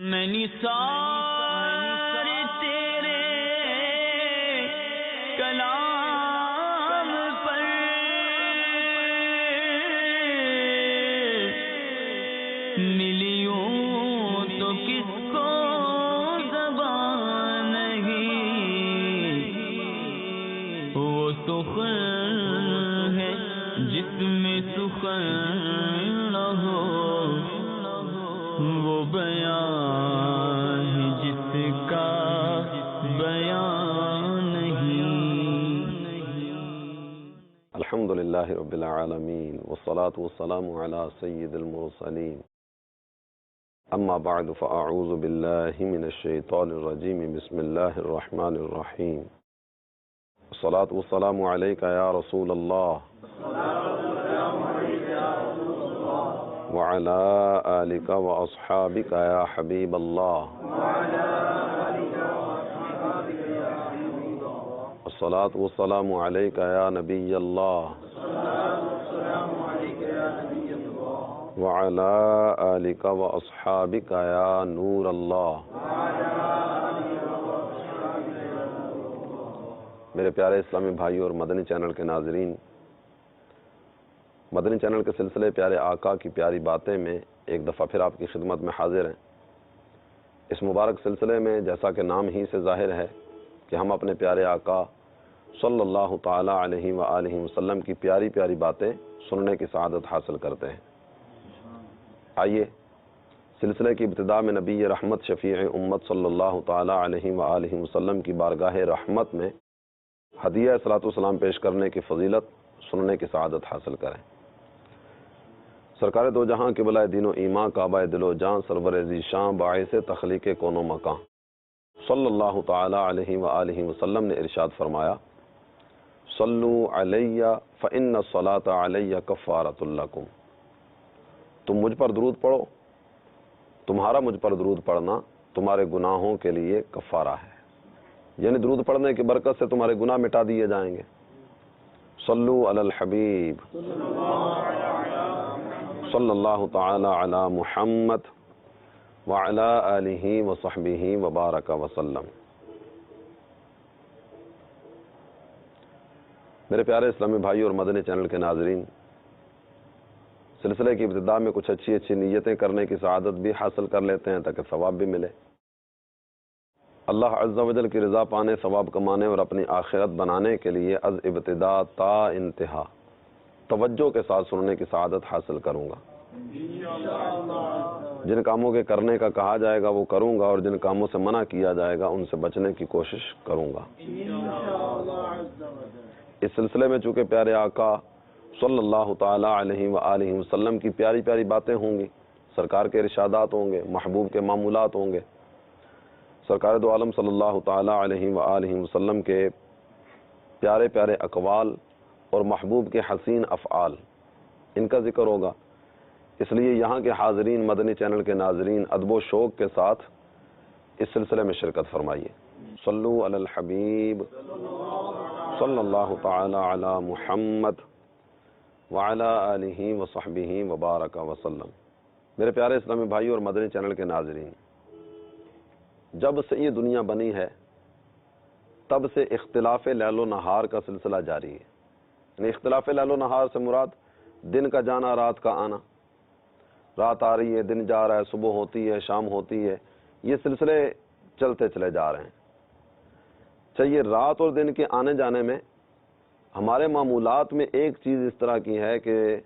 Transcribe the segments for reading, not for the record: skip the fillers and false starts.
میں نثار تیرے کلام پر ملیوں تو کس کو زبان نہیں، وہ سخن ہے جس میں سخن نہ ہو، وہ بیان ہے جس کا بیان نہیں۔ الحمد للہ رب العالمین والصلاة والسلام علی سید المرسلین، اما بعد فاعوذ باللہ من الشیطان الرجیم، بسم اللہ الرحمن الرحیم۔ الصلاة والسلام علیک یا رسول اللہ وعلى آلك وأصحابك يا حبيب الله، الصلاة والسلام عليك يا نبي الله وعلى آلك وأصحابك يا نور الله۔ میرے پیارے اسلامی بھائیوں اور مدنی چینل کے ناظرین، مدنی چینل کے سلسلے پیارے آقا کی پیاری باتیں میں ایک دفعہ پھر آپ کی خدمت میں حاضر ہیں۔ اس مبارک سلسلے میں جیسا کہ نام ہی سے ظاہر ہے کہ ہم اپنے پیارے آقا صلی اللہ تعالی علیہ وآلہ وسلم کی پیاری پیاری باتیں سننے کی سعادت حاصل کرتے ہیں۔ آئیے سلسلے کی ابتدا میں نبی رحمت شفیع امت صلی اللہ تعالی علیہ وآلہ وسلم کی بارگاہ رحمت میں ہدیہ صلاۃ والسلام پیش کرنے کی فضیلت سننے کی سعادت حاصل کریں۔ سرکار دو جہاں قبلہ دین و ایمان، کعبہ دل و جان، سرور ذیشان، باعث تخلیق کون و مکان صلی اللہ تعالی علیہ وآلہ وسلم نے ارشاد فرمایا، صلو علیہ فإن الصلاۃ علیہ کفارۃ لکم۔ تم مجھ پر درود پڑھو، تمہارا مجھ پر درود پڑھنا تمہارے گناہوں کے لیے کفارہ ہے، یعنی درود پڑھنے کی برکت سے تمہارے گناہ مٹا دیے جائیں گے۔ صلو علی الحبیب صلی اللہ تعالی علی محمد وعلی آلہ وصحبہ وبارک وسلم۔ میرے پیارے اسلامی بھائی اور مدنی چینل کے ناظرین، سلسلے کی ابتدا میں کچھ اچھی اچھی نیتیں کرنے کی سعادت بھی حاصل کر لیتے ہیں تاکہ ثواب بھی ملے۔ اللہ عز و جل کی رضا پانے، ثواب کمانے اور اپنی آخرت بنانے کے لیے از ابتدا تا انتہا توجہ کے ساتھ سننے کی سعادت حاصل کروں گا۔ جن کاموں کے کرنے کا کہا جائے گا وہ کروں گا، اور جن کاموں سے منع کیا جائے گا ان سے بچنے کی کوشش کروں گا۔ اس سلسلے میں چونکہ پیارے آقا صلی اللہ تعالی علیہ وآلہ وسلم کی پیاری پیاری باتیں ہوں گی، سرکار کے ارشادات ہوں گے، محبوب کے معمولات ہوں گے، سرکار دو عالم صلی اللہ تعالی علیہ وآلہ وسلم کے پیارے پیارے اقوال اور محبوب کے حسین افعال، ان کا ذکر ہوگا۔ اس لیے یہاں کے حاضرین، مدنی چینل کے ناظرین، ادب و شوق کے ساتھ اس سلسلے میں شرکت فرمائیے۔ صلو علی الحبیب صلی اللہ تعالی علی محمد وعلی آلہ وصحبہ وبارک وسلم۔ میرے پیارے اسلامی بھائی اور مدنی چینل کے ناظرین، جب سے یہ دنیا بنی ہے تب سے اختلاف لیل و نہار کا سلسلہ جاری ہے۔ یعنی اختلاف لیل و نہار سے مراد دن کا جانا، رات کا آنا، رات آ رہی ہے، دن جا رہا ہے، صبح ہوتی ہے، شام ہوتی ہے، یہ سلسلے چلتے چلے جا رہے ہیں۔ چاہیے رات اور دن کے آنے جانے میں ہمارے معمولات میں ایک چیز اس طرح کی ہے کہ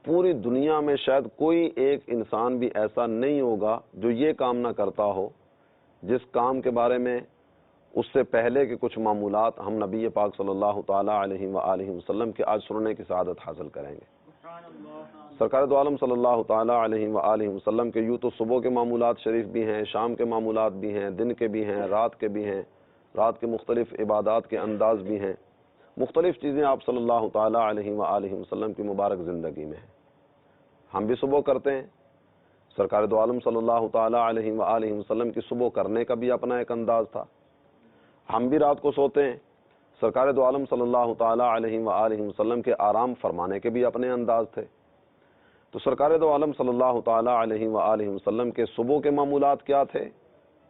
پوری دنیا میں شاید کوئی ایک انسان بھی ایسا نہیں ہوگا جو یہ کام نہ کرتا ہو جس کام کے بارے میں اس سے پہلے کے کچھ معمولات ہم نبی پاک صلی اللہ تعالی علیہ وآلہ وسلم کے آج سننے کی سعادت حاصل کریں گے۔ سرکار دو عالم صلی اللہ تعالی علیہ وآلہ وسلم کے یوں تو صبح کے معمولات شریف بھی ہیں، شام کے معمولات بھی ہیں، دن کے بھی ہیں، رات کے بھی ہیں، رات کے مختلف عبادات کے انداز بھی ہیں، مختلف چیزیں آپ صلی اللہ تعالی علیہ وآلہ وسلم کی مبارک زندگی میں ہیں۔ ہم بھی صبح کرتے ہیں، سرکار دو عالم صلی اللہ تعالی علیہ وآلہ وسلم کی صبح کرنے کا بھی اپنا ایک انداز تھا۔ ہم بھی رات کو سوتے ہیں، سرکار دو عالم صلی اللہ تعالی علیہ وآلہ وسلم کے آرام فرمانے کے بھی اپنے انداز تھے۔ تو سرکار دو عالم صلی اللہ تعالی علیہ وآلہ وسلم کے صبح کے معمولات کیا تھے،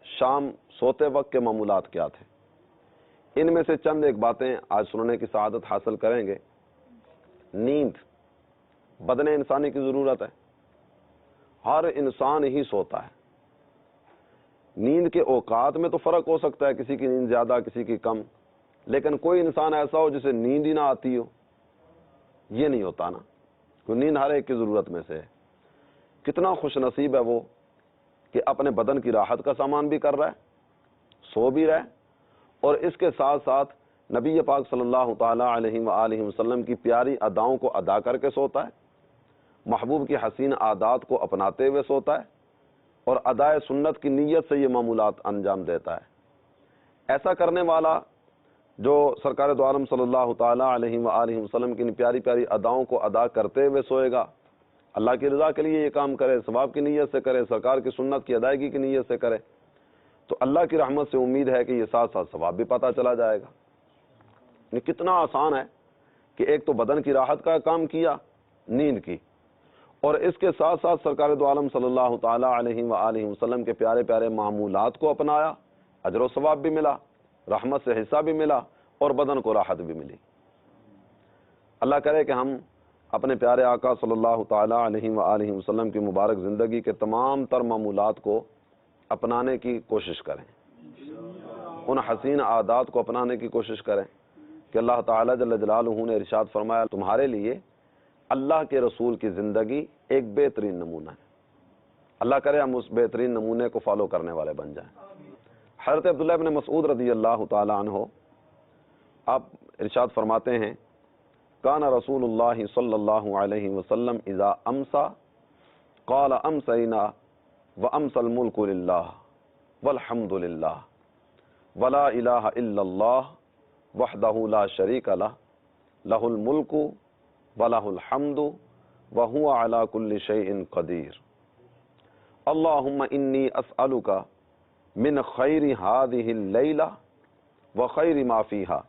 شام سوتے وقت کے معمولات کیا تھے، ان میں سے چند ایک باتیں آج سننے کی سعادت حاصل کریں گے۔ نیند بدن انسانی کی ضرورت ہے، ہر انسان ہی سوتا ہے۔ نیند کے اوقات میں تو فرق ہو سکتا ہے، کسی کی نیند زیادہ کسی کی کم، لیکن کوئی انسان ایسا ہو جسے نیند ہی نہ آتی ہو، یہ نہیں ہوتا نا۔ نیند ہر ایک کی ضرورت میں سے ہے۔ کتنا خوش نصیب ہے وہ کہ اپنے بدن کی راحت کا سامان بھی کر رہا ہے، سو بھی رہا ہے، اور اس کے ساتھ ساتھ نبی پاک صلی اللہ تعالی علیہ وآلہ وسلم کی پیاری اداؤں کو ادا کر کے سوتا ہے، محبوب کی حسین عادات کو اپناتے ہوئے سوتا ہے، اور ادائے سنت کی نیت سے یہ معمولات انجام دیتا ہے۔ ایسا کرنے والا جو سرکار دو عالم صلی اللہ تعالی علیہ وآلہ وسلم کی پیاری پیاری اداؤں کو ادا کرتے ہوئے سوئے گا، اللہ کی رضا کے لیے یہ کام کرے، ثواب کی نیت سے کرے، سرکار کی سنت کی ادائیگی کی نیت سے کرے، تو اللہ کی رحمت سے امید ہے کہ یہ ساتھ ساتھ ثواب بھی پتہ چلا جائے گا۔ یہ کتنا آسان ہے کہ ایک تو بدن کی راحت کا کام کیا، نیند کی، اور اس کے ساتھ ساتھ سرکار دو عالم صلی اللہ تعالی علیہ وآلہ وسلم کے پیارے پیارے معمولات کو اپنایا، اجر و ثواب بھی ملا، رحمت سے حصہ بھی ملا، اور بدن کو راحت بھی ملی۔ اللہ کرے کہ ہم اپنے پیارے آقا صلی اللہ تعالی علیہ وآلہ وسلم کی مبارک زندگی کے تمام تر معمولات کو اپنانے کی کوشش کریں، ان حسین عادات کو اپنانے کی کوشش کریں کہ اللہ تعالیٰ جل جلالہ نے ارشاد فرمایا تمہارے لیے اللہ کے رسول کی زندگی ایک بہترین نمونہ ہے۔ اللہ کرے ہم اس بہترین نمونے کو فالو کرنے والے بن جائیں۔ حضرت عبداللہ ابن مسعود رضی اللہ تعالی عنہ آپ ارشاد فرماتے ہیں کان رسول اللہ صلی اللہ علیہ وسلم اذا امسا قال امسینا وامسى الملک للہ والحمد للہ ولا الہ الا اللہ وحدہ لا شریک لہ لہ الملک وَلَهُ الْحَمْدُ وَهُوَ عَلَى كُلِّ شَيْءٍ قَدِيرٌ اللهم إني أسألك من خير هذه الليلة وخير ما فيها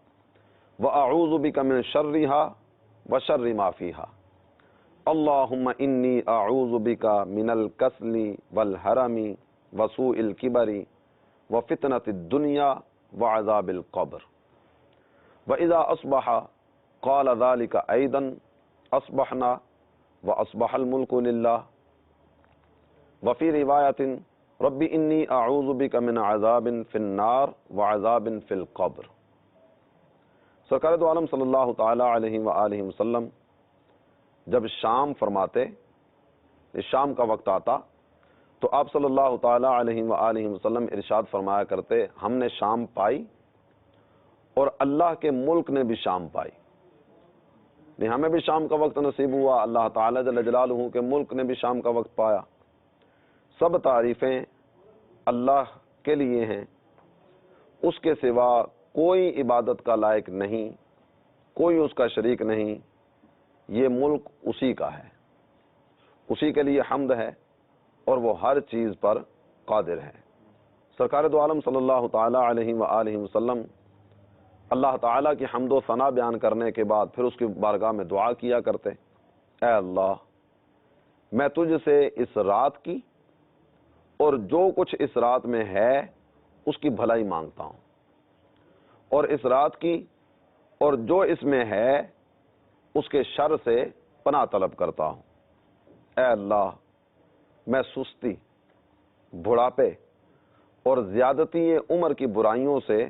وأعوذ بك من شرها وشر ما فيها اللهم إني أعوذ بك من الكسل والهرم وسوء الكبر وفتنة الدنيا وعذاب القبر وإذا أصبح قال ذلك أيضا اصبحنا واصبح الملک للہ وفی روایت رب انی اعوذ بک من عذاب فی النار وعذاب فی القبر۔ سرکار دو عالم صلی اللہ تعالی علیہ وآلہ وسلم جب شام فرماتے، شام کا وقت آتا تو آپ صلی اللہ تعالی علیہ وآلہ وسلم ارشاد فرمایا کرتے ہم نے شام پائی اور اللہ کے ملک نے بھی شام پائی، ہمیں بھی شام کا وقت نصیب ہوا، اللہ تعالیٰ جل جلالہ کے ملک نے بھی شام کا وقت پایا۔ سب تعریفیں اللہ کے لیے ہیں، اس کے سوا کوئی عبادت کا لائق نہیں، کوئی اس کا شریک نہیں، یہ ملک اسی کا ہے، اسی کے لیے حمد ہے اور وہ ہر چیز پر قادر ہے۔ سرکار دو عالم صلی اللہ تعالی علیہ وآلہ وسلم اللہ تعالیٰ کی حمد و ثنا بیان کرنے کے بعد پھر اس کی بارگاہ میں دعا کیا کرتے، اے اللہ میں تجھ سے اس رات کی اور جو کچھ اس رات میں ہے اس کی بھلائی مانگتا ہوں، اور اس رات کی اور جو اس میں ہے اس کے شر سے پناہ طلب کرتا ہوں۔ اے اللہ میں سستی، بڑھاپے اور زیادتی عمر کی برائیوں سے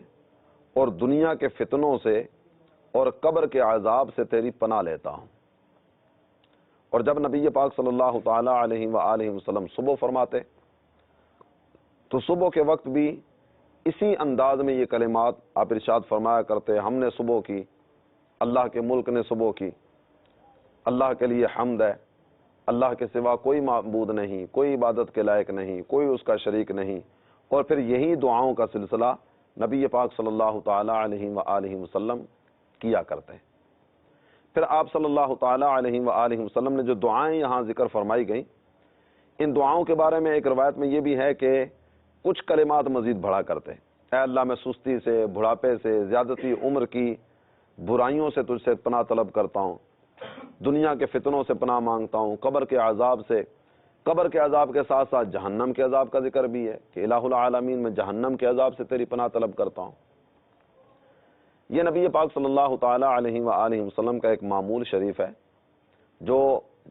اور دنیا کے فتنوں سے اور قبر کے عذاب سے تیری پناہ لیتا ہوں۔ اور جب نبی پاک صلی اللہ تعالی علیہ وآلہ وسلم صبح فرماتے تو صبح کے وقت بھی اسی انداز میں یہ کلمات آپ ارشاد فرمایا کرتے، ہم نے صبح کی، اللہ کے ملک نے صبح کی، اللہ کے لیے حمد ہے، اللہ کے سوا کوئی معبود نہیں، کوئی عبادت کے لائق نہیں، کوئی اس کا شریک نہیں، اور پھر یہی دعاؤں کا سلسلہ نبی پاک صلی اللہ تعالی علیہ وآلہ وسلم کیا کرتے ہیں۔ پھر آپ صلی اللہ تعالی علیہ وآلہ وسلم نے جو دعائیں یہاں ذکر فرمائی گئیں، ان دعاؤں کے بارے میں ایک روایت میں یہ بھی ہے کہ کچھ کلمات مزید بڑھا کرتے، اے اللہ میں سستی سے، بڑھاپے سے، زیادتی عمر کی برائیوں سے تجھ سے پناہ طلب کرتا ہوں، دنیا کے فتنوں سے پناہ مانگتا ہوں، قبر کے عذاب سے، قبر کے عذاب کے ساتھ ساتھ جہنم کے عذاب کا ذکر بھی ہے کہ الہ العالمین میں جہنم کے عذاب سے تیری پناہ طلب کرتا ہوں۔ یہ نبی پاک صلی اللہ تعالی علیہ وآلہ وسلم کا ایک معمول شریف ہے جو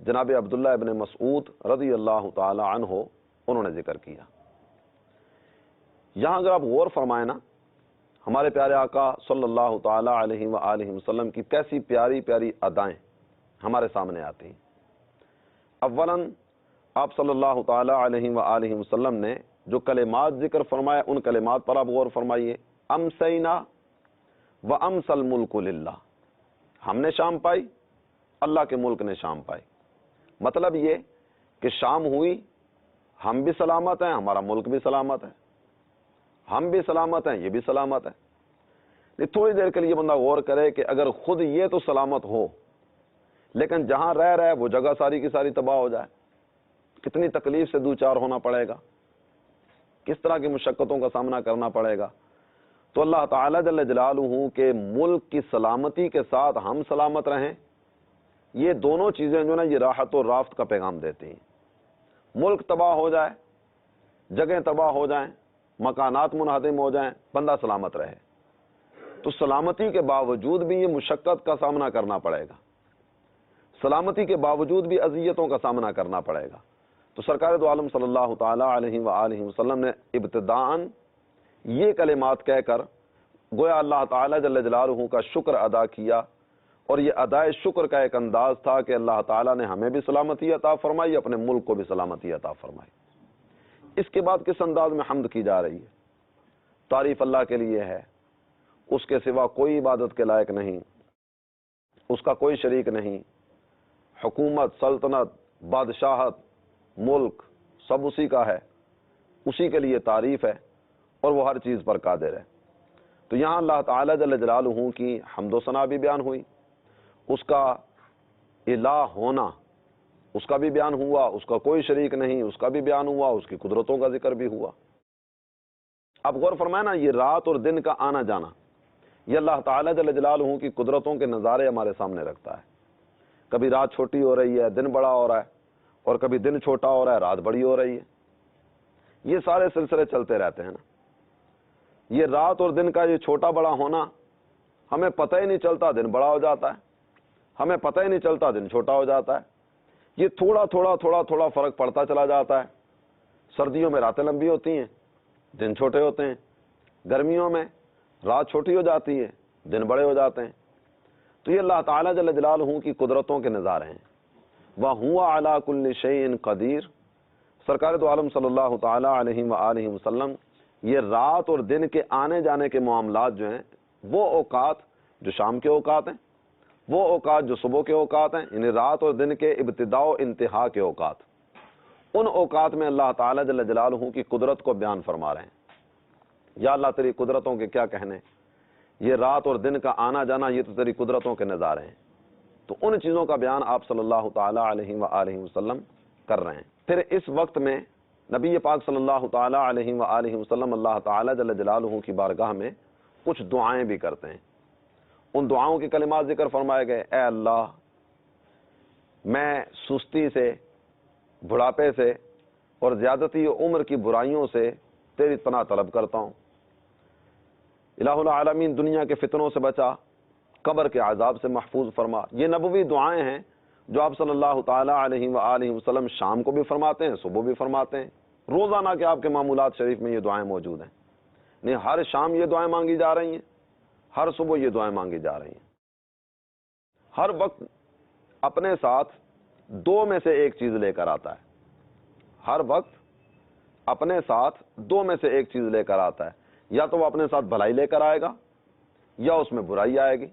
جناب عبداللہ ابن مسعود رضی اللہ تعالی عنہ انہوں نے ذکر کیا۔ یہاں اگر آپ غور فرمائیں نا، ہمارے پیارے آقا صلی اللہ تعالی علیہ وآلہ وسلم کی کیسی پیاری پیاری ادائیں ہمارے سامنے آتی ہیں۔ اولاً آپ صلی اللہ تعالی علیہ وآلہ وسلم نے جو کلمات ذکر فرمائے ان کلمات پر آپ غور فرمائیے۔ امسینا وامسی الملک للہ، ہم نے شام پائی، اللہ کے ملک نے شام پائی۔ مطلب یہ کہ شام ہوئی، ہم بھی سلامت ہیں، ہمارا ملک بھی سلامت ہے، ہم بھی سلامت ہیں، یہ بھی سلامت ہے۔ تھوڑی دیر کے لیے بندہ غور کرے کہ اگر خود یہ تو سلامت ہو لیکن جہاں رہ رہے وہ جگہ ساری کی ساری تباہ ہو جائے، کتنی تکلیف سے دوچار ہونا پڑے گا، کس طرح کی مشقتوں کا سامنا کرنا پڑے گا۔ تو اللہ تعالیٰ جل جلالہ کے ملک کی سلامتی کے ساتھ ہم سلامت رہیں، یہ دونوں چیزیں جو نا یہ راحت و رافت کا پیغام دیتی ہیں۔ ملک تباہ ہو جائے، جگہیں تباہ ہو جائیں، مکانات منہدم ہو جائیں، بندہ سلامت رہے، تو سلامتی کے باوجود بھی یہ مشقت کا سامنا کرنا پڑے گا، سلامتی کے باوجود بھی اذیتوں کا سامنا کرنا پڑے گا۔ تو سرکار دو عالم صلی اللہ تعالی علیہ وآلہ وسلم نے ابتداءً یہ کلمات کہہ کر گویا اللہ تعالی جل جلالہ کا شکر ادا کیا، اور یہ ادائے شکر کا ایک انداز تھا کہ اللہ تعالیٰ نے ہمیں بھی سلامتی عطا فرمائی، اپنے ملک کو بھی سلامتی عطا فرمائی۔ اس کے بعد کس انداز میں حمد کی جا رہی ہے؟ تعریف اللہ کے لیے ہے، اس کے سوا کوئی عبادت کے لائق نہیں، اس کا کوئی شریک نہیں، حکومت، سلطنت، بادشاہت، ملک سب اسی کا ہے، اسی کے لیے تعریف ہے اور وہ ہر چیز پر قادر ہے۔ تو یہاں اللہ تعالی جل جلالہ کی حمد و ثنا بھی بیان ہوئی، اس کا الہ ہونا اس کا بھی بیان ہوا، اس کا کوئی شریک نہیں اس کا بھی بیان ہوا، اس کی قدرتوں کا ذکر بھی ہوا۔ اب غور فرمائیں نا، یہ رات اور دن کا آنا جانا یہ اللہ تعالی جل جلالہ کی قدرتوں کے نظارے ہمارے سامنے رکھتا ہے۔ کبھی رات چھوٹی ہو رہی ہے، دن بڑا ہو رہا ہے، اور کبھی دن چھوٹا ہو رہا ہے، رات بڑی ہو رہی ہے۔ یہ سارے سلسلے چلتے رہتے ہیں نا۔ یہ رات اور دن کا یہ چھوٹا بڑا ہونا، ہمیں پتہ ہی نہیں چلتا دن بڑا ہو جاتا ہے، ہمیں پتہ ہی نہیں چلتا دن چھوٹا ہو جاتا ہے۔ یہ تھوڑا تھوڑا تھوڑا تھوڑا فرق پڑتا چلا جاتا ہے۔ سردیوں میں راتیں لمبی ہوتی ہیں، دن چھوٹے ہوتے ہیں، گرمیوں میں رات چھوٹی ہو جاتی ہے، دن بڑے ہو جاتے ہیں۔ تو یہ اللہ تعالیٰ جل جلالہ کی قدرتوں کے نظارے ہیں۔ وَهُوَ عَلَى كُلِّ شَيْءٍ قَدِيرٌ، سرکار دو عالم صلی اللہ تعالیٰ علیہ وآلہ وسلم یہ رات اور دن کے آنے جانے کے معاملات جو ہیں، وہ اوقات جو شام کے اوقات ہیں، وہ اوقات جو صبح کے اوقات ہیں، یعنی رات اور دن کے ابتداء و انتہا کے اوقات، ان اوقات میں اللہ تعالیٰ جل جلالہ کی قدرت کو بیان فرما رہے ہیں۔ یا اللہ تیری قدرتوں کے کیا کہنے، یہ رات اور دن کا آنا جانا یہ تو تیری قدرتوں کے نظارے ہیں۔ تو ان چیزوں کا بیان آپ صلی اللہ تعالیٰ علیہ وآلہ وسلم کر رہے ہیں۔ پھر اس وقت میں نبی پاک صلی اللہ تعالیٰ علیہ وآلہ وسلم اللہ تعالیٰ جل جلالہ کی بارگاہ میں کچھ دعائیں بھی کرتے ہیں۔ ان دعاؤں کے کلمات ذکر فرمائے گئے، اے اللہ میں سستی سے، بڑھاپے سے اور زیادتی عمر کی برائیوں سے تیری پناہ طلب کرتا ہوں۔ الہ العالمین دنیا کے فتنوں سے بچا، قبر کے عذاب سے محفوظ فرما۔ یہ نبوی دعائیں ہیں جو آپ صلی اللہ تعالیٰ علیہ وآلہ وسلم شام کو بھی فرماتے ہیں، صبح بھی فرماتے ہیں۔ روزانہ کے آپ کے معمولات شریف میں یہ دعائیں موجود ہیں۔ نہیں، ہر شام یہ دعائیں مانگی جا رہی ہیں، ہر صبح یہ دعائیں مانگی جا رہی ہیں۔ ہر وقت اپنے ساتھ دو میں سے ایک چیز لے کر آتا ہے، ہر وقت اپنے ساتھ دو میں سے ایک چیز لے کر آتا ہے، یا تو وہ اپنے ساتھ بھلائی لے کر آئے گا یا اس میں برائی آئے گی۔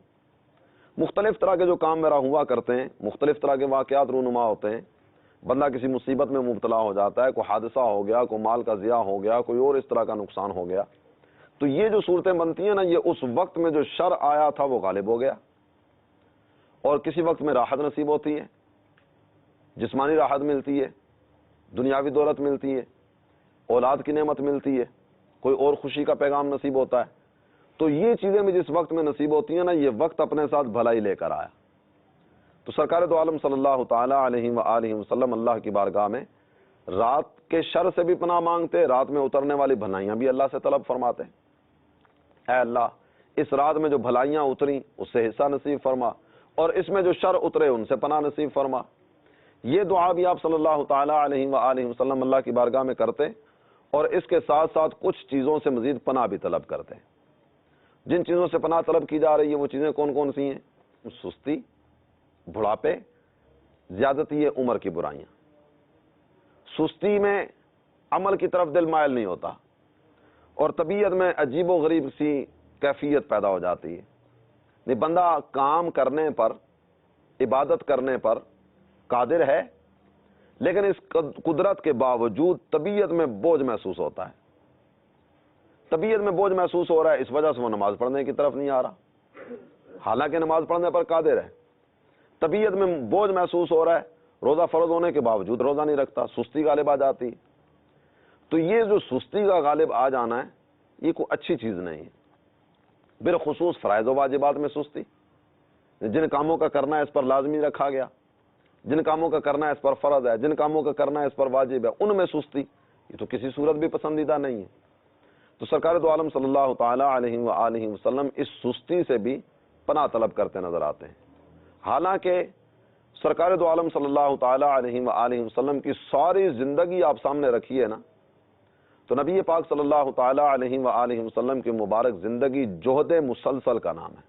مختلف طرح کے جو کام میرا ہوا کرتے ہیں، مختلف طرح کے واقعات رونما ہوتے ہیں، بندہ کسی مصیبت میں مبتلا ہو جاتا ہے، کوئی حادثہ ہو گیا، کوئی مال کا ضیاع ہو گیا، کوئی اور اس طرح کا نقصان ہو گیا، تو یہ جو صورتیں بنتی ہیں نا، یہ اس وقت میں جو شر آیا تھا وہ غالب ہو گیا۔ اور کسی وقت میں راحت نصیب ہوتی ہے، جسمانی راحت ملتی ہے، دنیاوی دولت ملتی ہے، اولاد کی نعمت ملتی ہے، کوئی اور خوشی کا پیغام نصیب ہوتا ہے۔ تو یہ چیزیں بھی جس وقت میں نصیب ہوتی ہیں نا، یہ وقت اپنے ساتھ بھلائی لے کر آیا، تو سرکار دو عالم صلی اللہ تعالیٰ علیہ وآلہ وسلم اللہ کی بارگاہ میں رات کے شر سے بھی پناہ مانگتے، رات میں اترنے والی بھلائیاں بھی اللہ سے طلب فرماتے، اے اللہ اس رات میں جو بھلائیاں اتریں اس سے حصہ نصیب فرما، اور اس میں جو شر اترے ان سے پناہ نصیب فرما۔ یہ دعا بھی آپ صلی اللہ تعالیٰ علیہ وآلہ وسلم اللہ کی بارگاہ میں کرتے، اور اس کے ساتھ ساتھ کچھ چیزوں سے مزید پناہ بھی طلب کرتے ہیں۔ جن چیزوں سے پناہ طلب کی جا رہی ہے وہ چیزیں کون کون سی ہیں؟ سستی، بڑھاپے، زیادتی عمر کی برائیاں۔ سستی میں عمل کی طرف دل مائل نہیں ہوتا، اور طبیعت میں عجیب و غریب سی کیفیت پیدا ہو جاتی ہے، بندہ کام کرنے پر، عبادت کرنے پر قادر ہے، لیکن اس قدرت کے باوجود طبیعت میں بوجھ محسوس ہوتا ہے، طبیعت میں بوجھ محسوس ہو رہا ہے، اس وجہ سے وہ نماز پڑھنے کی طرف نہیں آ رہا، حالانکہ نماز پڑھنے پر قادر ہے۔ طبیعت میں بوجھ محسوس ہو رہا ہے، روزہ فرض ہونے کے باوجود روزہ نہیں رکھتا، سستی غالب آ جاتی۔ تو یہ جو سستی کا غالب آ جانا ہے یہ کوئی اچھی چیز نہیں ہے، بالخصوص فرائض و واجبات میں سستی۔ جن کاموں کا کرنا ہے اس پر لازمی رکھا گیا، جن کاموں کا کرنا ہے اس پر فرض ہے، جن کاموں کا کرنا ہے اس پر واجب ہے، ان میں سستی یہ تو کسی صورت بھی پسندیدہ نہیں ہے۔ تو سرکار دو عالم صلی اللہ تعالیٰ علیہ وآلہ وسلم اس سستی سے بھی پناہ طلب کرتے نظر آتے ہیں۔ حالانکہ سرکار دو عالم صلی اللہ تعالیٰ علیہ وآلہ وسلم کی ساری زندگی آپ سامنے رکھی ہے نا، تو نبی پاک صلی اللہ تعالیٰ علیہ وآلہ وسلم کی مبارک زندگی جہد مسلسل کا نام ہے۔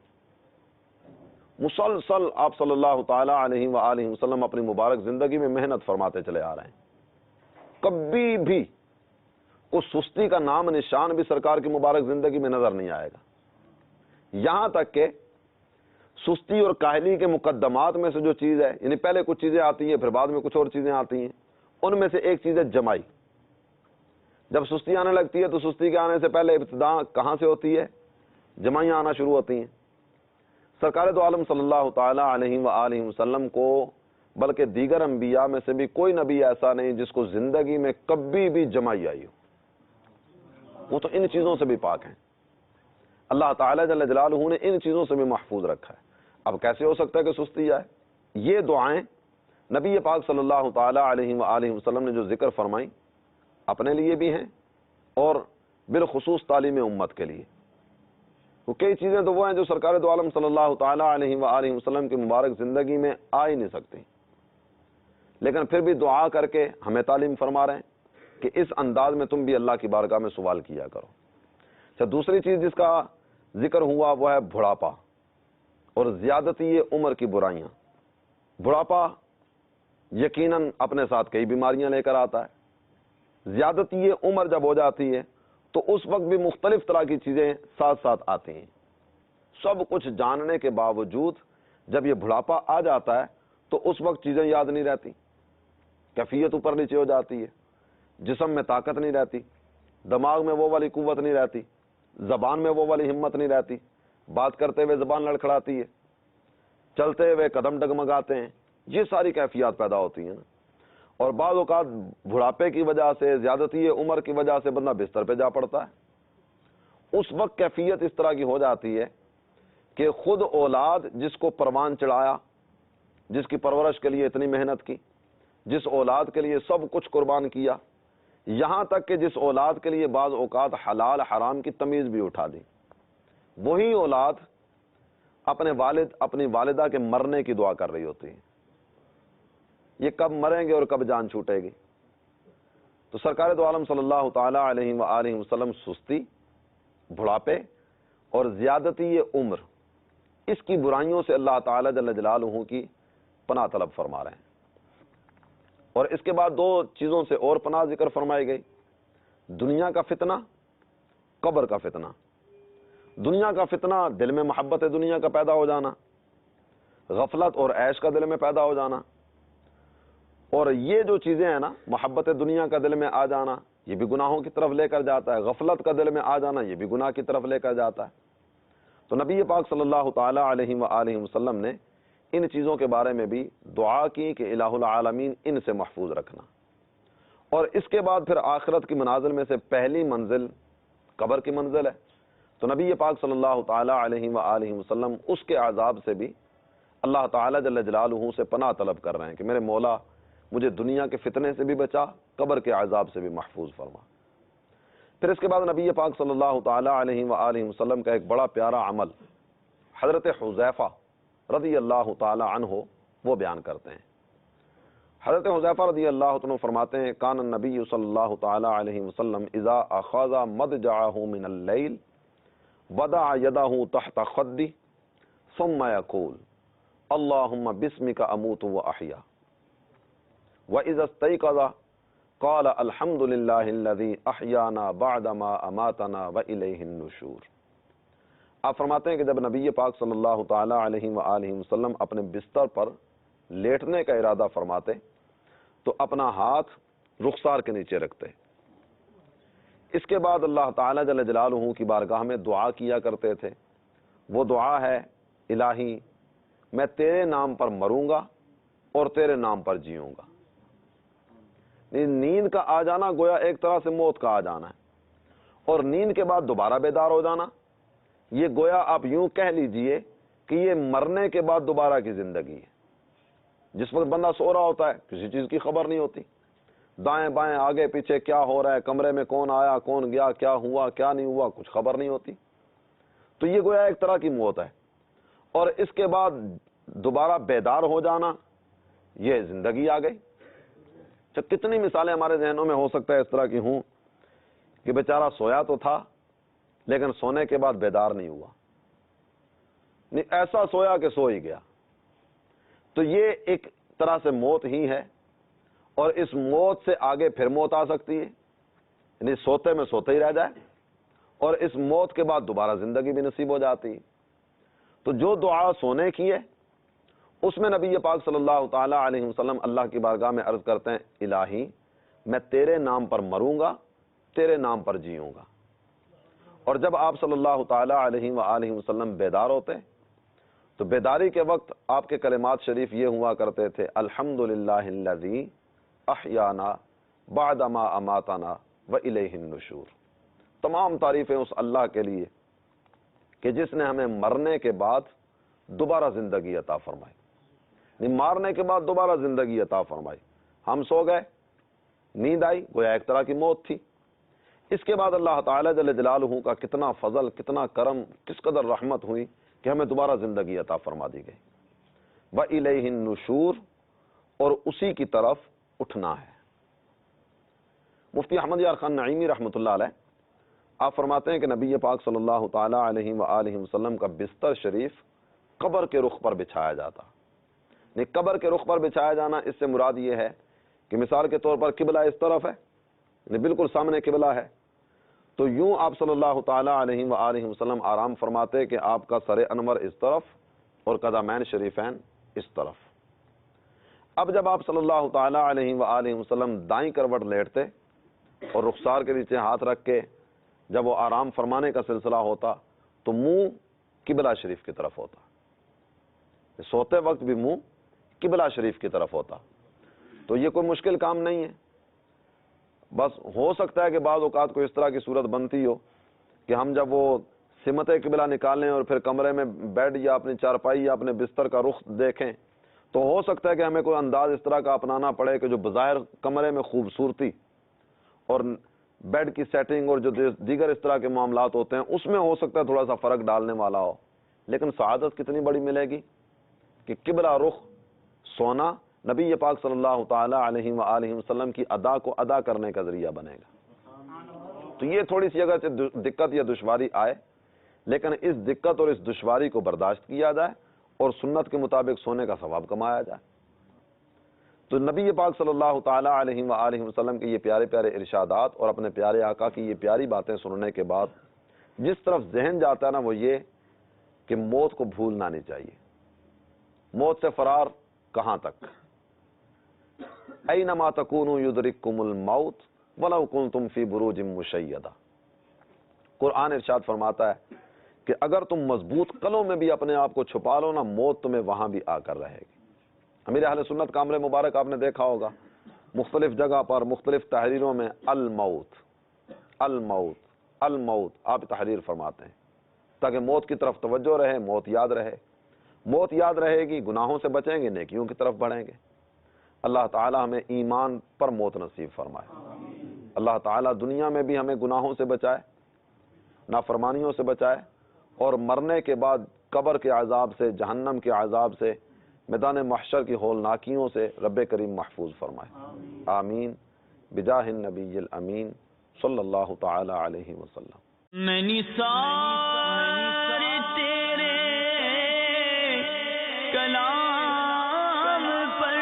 مسلسل آپ صلی اللہ تعالیٰ علیہ وآلہ وسلم اپنی مبارک زندگی میں محنت فرماتے چلے آ رہے ہیں، کبھی بھی اس سستی کا نام نشان بھی سرکار کی مبارک زندگی میں نظر نہیں آئے گا۔ یہاں تک کہ سستی اور کاہلی کے مقدمات میں سے جو چیز ہے، یعنی پہلے کچھ چیزیں آتی ہیں پھر بعد میں کچھ اور چیزیں آتی ہیں، ان میں سے ایک چیز ہے جمائی۔ جب سستی آنے لگتی ہے تو سستی کے آنے سے پہلے ابتدا کہاں سے ہوتی ہے؟ جمائیاں آنا شروع ہوتی ہیں۔ سرکار دو عالم صلی اللہ تعالیٰ علیہ وآلہ وسلم کو بلکہ دیگر انبیاء میں سے بھی کوئی نبی ایسا نہیں جس کو زندگی میں کبھی بھی جمائی آئی ہو، وہ تو ان چیزوں سے بھی پاک ہیں۔ اللہ تعالیٰ جل جلالہ نے ان چیزوں سے بھی محفوظ رکھا ہے۔ اب کیسے ہو سکتا ہے کہ سستی آئے؟ یہ دعائیں نبی پاک صلی اللہ تعالیٰ علیہ وآلہ وسلم نے جو ذکر فرمائیں اپنے لیے بھی ہیں اور بالخصوص تعلیم امت کے لیے۔ وہ کئی چیزیں تو وہ ہیں جو سرکار دو عالم صلی اللہ تعالیٰ علیہ وآلہ وسلم کی مبارک زندگی میں آ ہی نہیں سکتی، لیکن پھر بھی دعا کر کے ہمیں تعلیم فرما رہے ہیں کہ اس انداز میں تم بھی اللہ کی بارگاہ میں سوال کیا کرو۔ اچھا، دوسری چیز جس کا ذکر ہوا وہ ہے بڑھاپا اور زیادتی عمر کی برائیاں۔ بڑھاپا یقیناً اپنے ساتھ کئی بیماریاں لے کر آتا ہے، زیادتی عمر جب ہو جاتی ہے تو اس وقت بھی مختلف طرح کی چیزیں ساتھ ساتھ آتی ہیں۔ سب کچھ جاننے کے باوجود جب یہ بڑھاپا آ جاتا ہے تو اس وقت چیزیں یاد نہیں رہتی، کیفیت اوپر نیچے ہو جاتی ہے، جسم میں طاقت نہیں رہتی، دماغ میں وہ والی قوت نہیں رہتی، زبان میں وہ والی ہمت نہیں رہتی، بات کرتے ہوئے زبان لڑکھڑاتی ہے، چلتے ہوئے قدم ڈگمگاتے ہیں، یہ ساری کیفیات پیدا ہوتی ہیں نا۔ اور بعض اوقات بڑھاپے کی وجہ سے، زیادتی عمر کی وجہ سے بندہ بستر پہ جا پڑتا ہے، اس وقت کیفیت اس طرح کی ہو جاتی ہے کہ خود اولاد جس کو پروان چڑھایا، جس کی پرورش کے لیے اتنی محنت کی، جس اولاد کے لیے سب کچھ قربان کیا، یہاں تک کہ جس اولاد کے لیے بعض اوقات حلال حرام کی تمیز بھی اٹھا دی، وہی اولاد اپنے والد اپنی والدہ کے مرنے کی دعا کر رہی ہوتی ہے، یہ کب مریں گے اور کب جان چھوٹے گی۔ تو سرکار دو عالم صلی اللہ تعالیٰ علیہ وآلہ وسلم سستی، بڑھاپے اور زیادتی عمر، اس کی برائیوں سے اللہ تعالیٰ جل جلالہ کی پناہ طلب فرما رہے ہیں۔ اور اس کے بعد دو چیزوں سے اور پناہ ذکر فرمائی گئی، دنیا کا فتنہ، قبر کا فتنہ۔ دنیا کا فتنہ، دل میں محبت دنیا کا پیدا ہو جانا، غفلت اور عیش کا دل میں پیدا ہو جانا، اور یہ جو چیزیں ہیں نا، محبت دنیا کا دل میں آ جانا یہ بھی گناہوں کی طرف لے کر جاتا ہے، غفلت کا دل میں آ جانا یہ بھی گناہ کی طرف لے کر جاتا ہے۔ تو نبی پاک صلی اللہ تعالیٰ علیہ وآلہ وسلم نے ان چیزوں کے بارے میں بھی دعا کی کہ الہ العالمین ان سے محفوظ رکھنا۔ اور اس کے بعد پھر آخرت کی منازل میں سے پہلی منزل قبر کی منزل ہے، تو نبی پاک صلی اللہ تعالیٰ علیہ وآلہ وسلم اس کے عذاب سے بھی اللہ تعالیٰ جل جلالہ سے پناہ طلب کر رہے ہیں کہ میرے مولا مجھے دنیا کے فتنے سے بھی بچا، قبر کے عذاب سے بھی محفوظ فرما۔ پھر اس کے بعد نبی پاک صلی اللہ تعالیٰ علیہ وآلہ وسلم کا ایک بڑا پیارا عمل حضرت حذیفہ رضی اللہ تعالیٰ عنہ وہ بیان کرتے ہیں۔ حضرت حذیفہ رضی اللہ عنہ فرماتے ہیں کان النبی صلی اللہ تعالیٰ علیہ وسلم اذا اخذ مضجعہ من اللیل وضع یدہ تحت خدہ ثم یقول اللہم بسمک اموت واحیا واذا استيقظ قال الحمد للہ الذی احیانا بعدما اماتنا والیہ النشور۔ آپ فرماتے ہیں کہ جب نبی پاک صلی اللہ تعالیٰ علیہ وآلہ وسلم اپنے بستر پر لیٹنے کا ارادہ فرماتے تو اپنا ہاتھ رخسار کے نیچے رکھتے، اس کے بعد اللہ تعالیٰ جل جلالہ کی بارگاہ میں دعا کیا کرتے تھے۔ وہ دعا ہے الہی میں تیرے نام پر مروں گا اور تیرے نام پر جیوں گا۔ نیند کا آ جانا گویا ایک طرح سے موت کا آ جانا ہے، اور نیند کے بعد دوبارہ بیدار ہو جانا یہ گویا آپ یوں کہہ لیجئے کہ یہ مرنے کے بعد دوبارہ کی زندگی ہے۔ جس وقت بندہ سو رہا ہوتا ہے کسی چیز کی خبر نہیں ہوتی، دائیں بائیں آگے پیچھے کیا ہو رہا ہے، کمرے میں کون آیا کون گیا، کیا ہوا کیا نہیں ہوا، کچھ خبر نہیں ہوتی، تو یہ گویا ایک طرح کی موت ہے۔ اور اس کے بعد دوبارہ بیدار ہو جانا یہ زندگی آ گئی۔ کتنی مثالیں ہمارے ذہنوں میں ہو سکتا ہے اس طرح کی ہوں کہ بیچارہ سویا تو تھا لیکن سونے کے بعد بیدار نہیں ہوا، نہیں ایسا سویا کہ سو ہی گیا۔ تو یہ ایک طرح سے موت ہی ہے، اور اس موت سے آگے پھر موت آ سکتی ہے، یعنی سوتے میں سوتے ہی رہ جائے، اور اس موت کے بعد دوبارہ زندگی بھی نصیب ہو جاتی ہے۔ تو جو دعا سونے کی ہے اس میں نبی پاک صلی اللہ تعالیٰ علیہ وسلم اللہ کی بارگاہ میں عرض کرتے ہیں الہی میں تیرے نام پر مروں گا تیرے نام پر جیوں گا۔ اور جب آپ صلی اللہ تعالیٰ علیہ وآلہ وسلم بیدار ہوتے تو بیداری کے وقت آپ کے کلمات شریف یہ ہوا کرتے تھے الحمدللہ الذی احیانا بعد ما اماتنا والیہ النشور۔ تمام تعریفیں اس اللہ کے لیے کہ جس نے ہمیں مرنے کے بعد دوبارہ زندگی عطا فرمائی، نہیں مارنے کے بعد دوبارہ زندگی عطا فرمائی۔ ہم سو گئے، نیند آئی، گویا ایک طرح کی موت تھی۔ اس کے بعد اللہ تعالیٰ جل جلالہ کا کتنا فضل، کتنا کرم، کس قدر رحمت ہوئی کہ ہمیں دوبارہ زندگی عطا فرما دی گئی۔ وَإِلَيْهِ النُّشُورُ، اور اسی کی طرف اٹھنا ہے۔ مفتی احمد یار خان نعیمی رحمۃ اللہ علیہ آپ فرماتے ہیں کہ نبی پاک صلی اللہ تعالیٰ علیہ وآلہ وسلم کا بستر شریف قبر کے رخ پر بچھایا جاتا۔ نہیں قبر کے رخ پر بچھایا جانا اس سے مراد یہ ہے کہ مثال کے طور پر قبلہ اس طرف ہے، یعنی بالکل سامنے قبلہ ہے، تو یوں آپ صلی اللہ تعالیٰ علیہ وآلہ وسلم آرام فرماتے کہ آپ کا سر انور اس طرف اور قدمین شریفین اس طرف۔ اب جب آپ صلی اللہ تعالیٰ علیہ وآلہ وسلم دائیں کروٹ لیٹتے اور رخسار کے نیچے ہاتھ رکھ کے جب وہ آرام فرمانے کا سلسلہ ہوتا تو منہ قبلہ شریف کی طرف ہوتا، سوتے وقت بھی منہ قبلہ شریف کی طرف ہوتا۔ تو یہ کوئی مشکل کام نہیں ہے، بس ہو سکتا ہے کہ بعض اوقات کو اس طرح کی صورت بنتی ہو کہ ہم جب وہ سمت قبلہ نکالیں اور پھر کمرے میں بیڈ یا اپنی چارپائی یا اپنے بستر کا رخ دیکھیں تو ہو سکتا ہے کہ ہمیں کوئی انداز اس طرح کا اپنانا پڑے کہ جو بظاہر کمرے میں خوبصورتی اور بیڈ کی سیٹنگ اور جو دیگر اس طرح کے معاملات ہوتے ہیں اس میں ہو سکتا ہے تھوڑا سا فرق ڈالنے والا ہو، لیکن سعادت کتنی بڑی ملے گی کہ قبلہ رخ سونا نبی پاک صلی اللہ تعالیٰ علیہ وآلہ وسلم کی ادا کو ادا کرنے کا ذریعہ بنے گا۔ تو یہ تھوڑی سی اگر دقت یا دشواری آئے لیکن اس دقت اور اس دشواری کو برداشت کیا جائے اور سنت کے مطابق سونے کا ثواب کمایا جائے۔ تو نبی پاک صلی اللہ تعالیٰ علیہ وآلہ وسلم کے یہ پیارے پیارے ارشادات اور اپنے پیارے آقا کی یہ پیاری باتیں سننے کے بعد جس طرف ذہن جاتا ہے نا وہ یہ کہ موت کو بھولنا نہیں چاہیے۔ موت سے فرار کہاں تک؟ اینما تکونوا یدرککم الموت ولو کنتم فی بروج مشیدہ۔ قرآن ارشاد فرماتا ہے کہ اگر تم مضبوط قلعوں میں بھی اپنے آپ کو چھپا لو نا موت تمہیں وہاں بھی آ کر رہے گی۔ امیر اہل سنت کا عمر مبارک آپ نے دیکھا ہوگا مختلف جگہ پر مختلف تحریروں میں الموت الموت الموت آپ تحریر فرماتے ہیں تاکہ موت کی طرف توجہ رہے، موت یاد رہے۔ موت یاد رہے گی، گناہوں سے بچیں گے، نیکیوں کی طرف بڑھیں گے۔ اللہ تعالی ہمیں ایمان پر موت نصیب فرمائے۔ اللہ تعالی دنیا میں بھی ہمیں گناہوں سے بچائے، نافرمانیوں سے بچائے، اور مرنے کے بعد قبر کے عذاب سے، جہنم کے عذاب سے، میدان محشر کی ہولناکیوں سے رب کریم محفوظ فرمائے۔ آمین بجاہ النبی الامین صلی اللہ تعالی علیہ وسلم۔ میں نثار تیرے کلام پر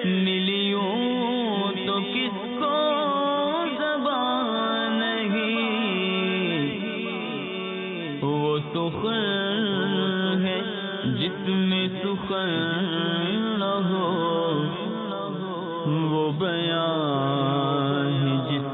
ملیوں تو کس کو زبان نہیں، وہ سخن ہے جس میں سخن نہ ہو، وہ بیان ہے جس